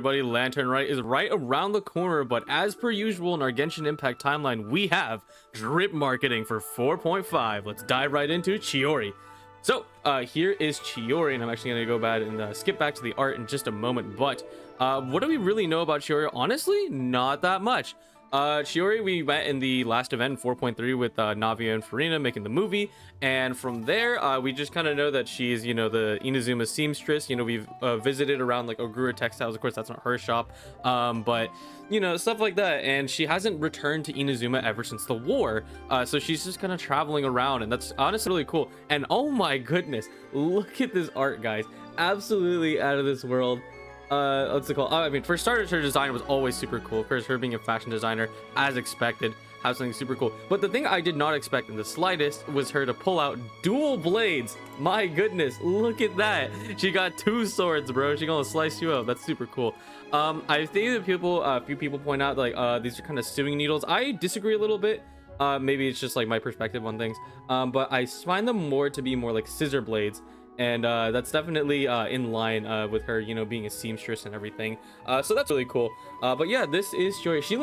everybody. Lantern Right is right around the corner, but as per usual in our Genshin Impact timeline, we have drip marketing for 4.5. Let's dive right into Chiori. So here is Chiori, and I'm actually going to go back and skip back to the art in just a moment. But what do we really know about Chiori? Honestly, not that much. Chiori, we met in the last event 4.3 with Navia and Farina making the movie, and from there we just kind of know that she's, you know, the Inazuma seamstress. You know, we've visited around like Ogura Textiles. Of course, that's not her shop, but you know, stuff like that. And she hasn't returned to Inazuma ever since the war, so she's just kind of traveling around, and that's honestly really cool. And oh my goodness, look at this art, guys. Absolutely out of this world. What's it called? I mean, for starters, her design was always super cool. Of course, her being a fashion designer, as expected, has something super cool. But the thing I did not expect in the slightest was her to pull out dual blades. My goodness, look at that. She got two swords, bro. She gonna slice you up. That's super cool. I think that a few people point out like these are kind of sewing needles. I disagree a little bit. Maybe it's just like my perspective on things. But I find them more to be more like scissor blades. And that's definitely in line with her, you know, being a seamstress and everything. So that's really cool. But yeah, this is Chiori. She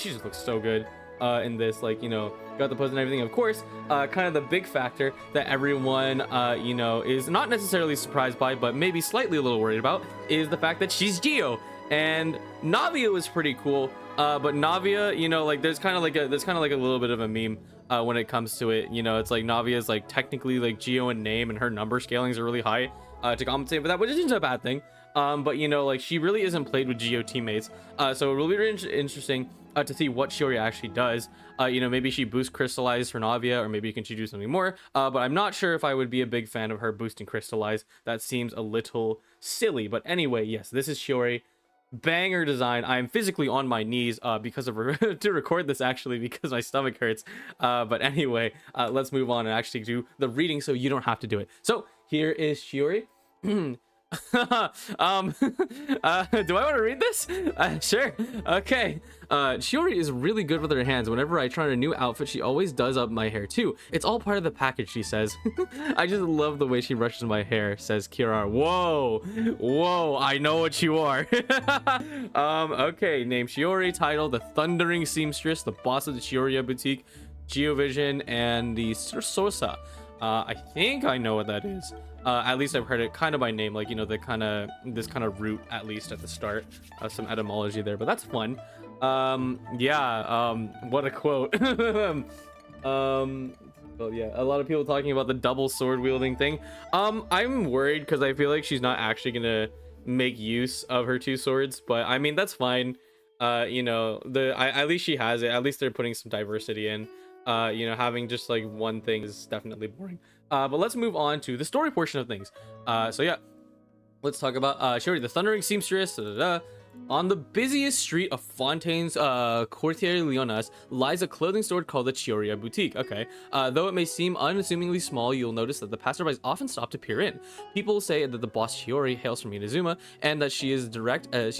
just looks so good in this, like, you know, got the pose and everything. Of course, kind of the big factor that everyone, you know, is not necessarily surprised by, but maybe slightly a little worried about, is the fact that she's Geo. And Navia was pretty cool. But Navia, you know, like there's kind of like a little bit of a meme when it comes to it. You know, it's like Navia is like technically like Geo in name, and her number scalings are really high to compensate for that, which isn't a bad thing. But you know, like she really isn't played with Geo teammates, so it will be really interesting to see what Chiori actually does. You know, maybe she boosts crystallize for Navia, or maybe can she do something more, but I'm not sure if I would be a big fan of her boosting crystallize. That seems a little silly. But anyway, yes, this is Chiori. Banger design. I'm physically on my knees because of to record this, actually, because my stomach hurts. But anyway, let's move on and actually do the reading so you don't have to do it. So here is Chiori. Do I want to read this? Sure. Okay. Chiori is really good with her hands. Whenever I try on a new outfit, she always does up my hair too. It's all part of the package, she says. I just love the way she brushes my hair, says Kira. Whoa, I know what you are. Okay, name Chiori, title the Thundering Seamstress, the boss of the Chioria boutique, Geovision, and the Sosa. I think I know what that is. At least I've heard it kind of by name, like, you know, this kind of root, at least at the start. Some etymology there, but that's fun. Yeah, what a quote. Well, yeah, a lot of people talking about the double sword wielding thing. I'm worried because I feel like she's not actually gonna make use of her two swords, but I mean, that's fine. You know, at least she has it. At least they're putting some diversity in. You know, having just like one thing is definitely boring. But let's move on to the story portion of things. So yeah, let's talk about Chiori, the Thundering Seamstress. On the busiest street of Fontaine's Quartier Leonas lies a clothing store called the Chioria Boutique. Okay, though it may seem unassumingly small, you'll notice that the passerbys often stop to peer in. People say that the boss Chiori hails from Inazuma, and that she is direct as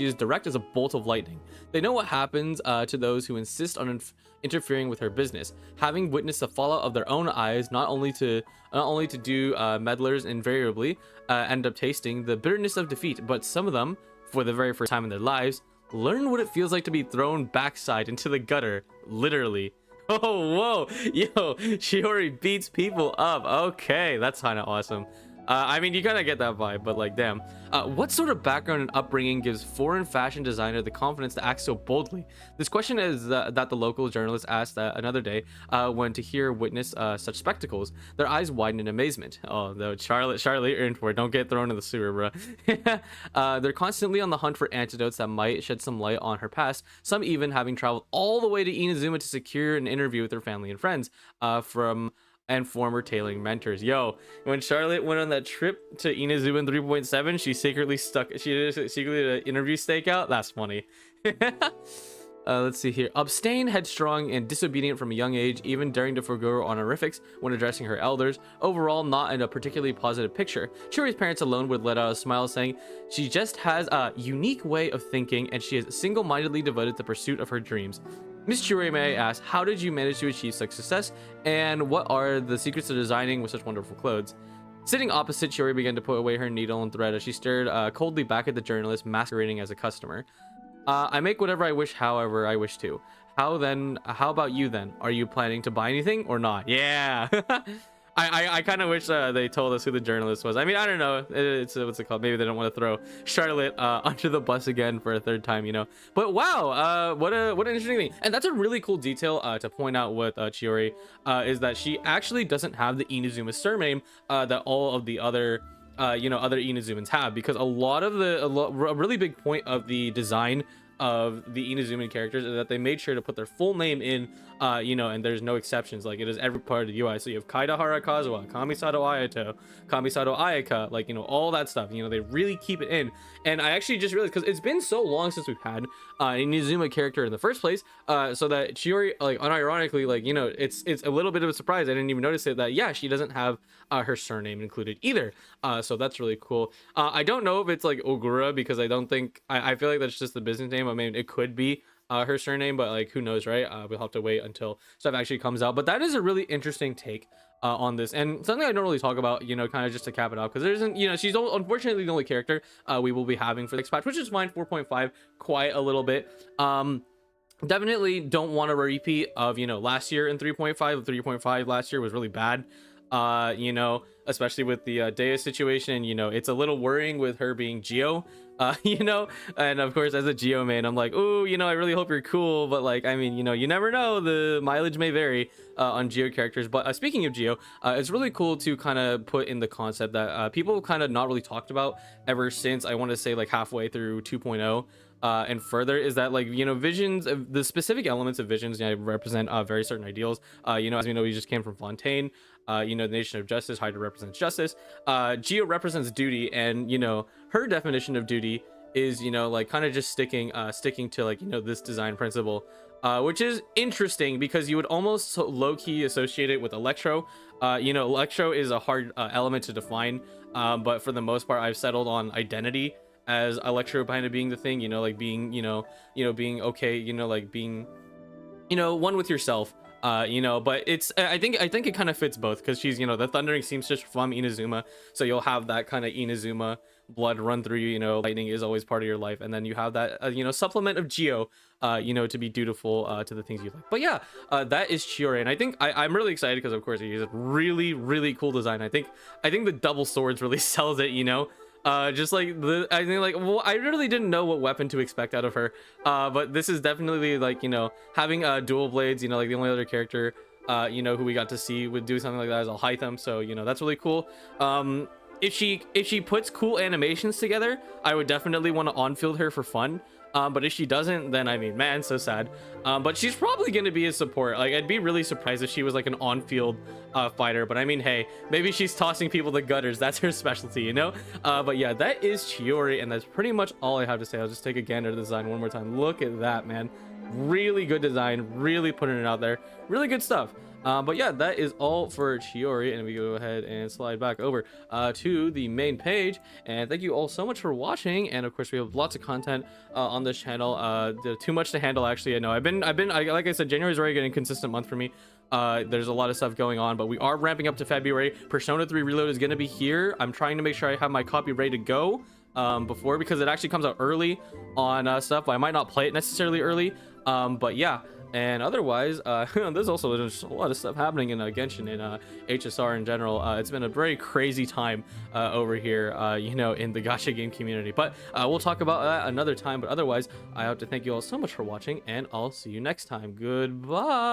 a bolt of lightning. They know what happens to those who insist on interfering with her business, having witnessed the fallout of their own eyes. Not only to do meddlers invariably end up tasting the bitterness of defeat, but some of them, for the very first time in their lives, learn what it feels like to be thrown backside into the gutter, literally. Oh, whoa, yo, Chiori beats people up. Okay, that's kind of awesome. I mean, you kind of get that vibe, but like, damn. What sort of background and upbringing gives foreign fashion designer the confidence to act so boldly? This question is that the local journalist asked another day when to witness such spectacles. Their eyes widen in amazement. Oh, though, Charlotte, you're in for it. Don't get thrown in the sewer, bro. They're constantly on the hunt for antidotes that might shed some light on her past, some even having traveled all the way to Inazuma to secure an interview with her family and friends and former tailoring mentors. Yo, when Charlotte went on that trip to Inazuma in 3.7, she secretly did an interview stakeout. That's funny. Let's see here. Abstain, headstrong, and disobedient from a young age, even daring to forgo honorifics when addressing her elders. Overall, not in a particularly positive picture. Chiori's parents alone would let out a smile, saying she just has a unique way of thinking, and she is single-mindedly devoted to the pursuit of her dreams. Miss Chiori, may I ask, how did you manage to achieve such success, and what are the secrets to designing with such wonderful clothes? Sitting opposite, Chiori began to put away her needle and thread as she stared coldly back at the journalist masquerading as a customer. I make whatever I wish, however I wish to. How then? How about you then? Are you planning to buy anything or not? Yeah. I kind of wish they told us who the journalist was. I mean, I don't know. It's what's it called? Maybe they don't want to throw Charlotte under the bus again for a third time, you know. But wow, what an interesting thing. And that's a really cool detail to point out with Chiori is that she actually doesn't have the Inazuma surname that all of the other other Inazumans have, because a really big point of the design of the Inazuman characters is that they made sure to put their full name in, and there's no exceptions. Like, it is every part of the UI. So you have Kaidahara Kazuha, Kamisato Ayato, Kamisato Ayaka, like, all that stuff. They really keep it in. And I actually just realized, because it's been so long since we've had an Inazuma character in the first place, so that Chiori, like, unironically, like, it's a little bit of a surprise. I didn't even notice it, that, yeah, she doesn't have her surname included either. So that's really cool. I don't know if it's like Ogura, because I feel like that's just the business name. I mean, it could be her surname, but like, who knows, right? We'll have to wait until stuff actually comes out. But that is a really interesting take on this, and something I don't really talk about, kind of just to cap it out, because there isn't, she's unfortunately the only character we will be having for the next patch, which is fine. 4.5, quite a little bit. Definitely don't want a repeat of last year in 3.5. 3.5 last year was really bad. Especially with the Dea situation. It's a little worrying with her being Geo, and of course, as a Geo main, I'm like, oh, I really hope you're cool, but like, I mean, you never know, the mileage may vary on Geo characters. But speaking of Geo, it's really cool to kind of put in the concept that people kind of not really talked about ever since, I want to say, like halfway through 2.0 and further, is that, like, visions, the specific elements of visions represent very certain ideals. As we know, we just came from Fontaine. The nation of justice, Hydra represents justice. Geo represents duty, and her definition of duty is like kind of just sticking to, like, this design principle, which is interesting, because you would almost low-key associate it with Electro. Electro is a hard element to define, but for the most part, I've settled on identity as Electro kind of being the thing, like being being okay, like being one with yourself. But I think it kind of fits both, because she's the Thundering Seamstress from Inazuma, so you'll have that kind of Inazuma blood run through you. Lightning is always part of your life, and then you have that supplement of Geo, to be dutiful to the things you like. But yeah, that is Chiori, and I think I'm really excited, because of course it is a really, really cool design. I think the double swords really sells it. Just like I think, like, well, I really didn't know what weapon to expect out of her, but this is definitely, like, having dual blades, like the only other character who we got to see would do something like that is Alhaitham, so that's really cool. If she puts cool animations together, I would definitely want to on-field her for fun. But if she doesn't, then I mean, man, so sad. But she's probably going to be a support. Like, I'd be really surprised if she was like an on-field fighter. But I mean, hey, maybe she's tossing people to gutters. That's her specialty, But yeah, that is Chiori, and that's pretty much all I have to say. I'll just take a gander at the design one more time. Look at that, man. Really good design, really putting it out there. Really good stuff. But yeah, that is all for Chiori, and we go ahead and slide back over to the main page. And thank you all so much for watching. And of course, we have lots of content on this channel. Too much to handle, actually. I know like I said, January is already getting a consistent month for me. There's a lot of stuff going on, but we are ramping up to February. Persona 3 Reload is going to be here. I'm trying to make sure I have my copy ready to go before, because it actually comes out early on stuff, but I might not play it necessarily early. But yeah. And otherwise, there's also just a lot of stuff happening in Genshin and HSR in general. It's been a very crazy time over here, in the gacha game community. But we'll talk about that another time. But otherwise, I have to thank you all so much for watching, and I'll see you next time. Goodbye!